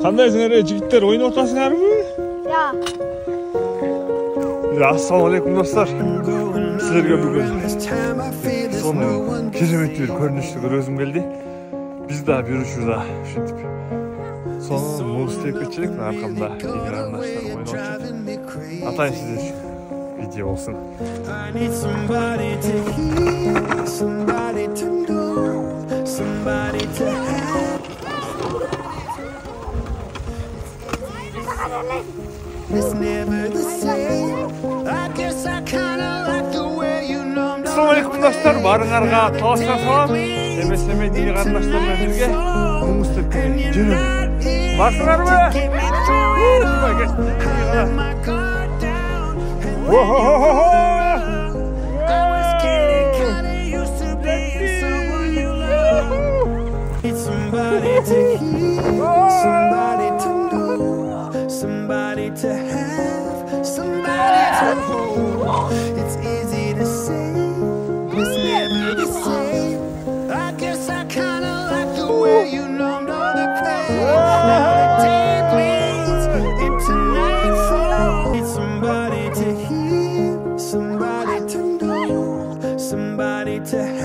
Кандайсыңар жигиттер, ойноп атасыңарбы? Ja. Ассалаумалейкум достар. Силерге бүгүн сонун кереметтүү бир көрүнүштү көргөзүм келди. Биз да бир учурда ушинтип сонун муз тепкичилик аркамда карындаштарым ойноп атышат. Атайын сиздер үчүн видео болсун. Assalamualaikum достар, барыңарга талаштан салам. Эмесе мен ии карындаштар менен бирге муз тепкине жүрөм. Барсыңарбы? Somebody to have, somebody to hold. It's easy to say, it's never the same. I guess I kinda like the way you numbed all the pain. Now the day bleeds into nightfall. Need somebody to hear, somebody to know, somebody to have.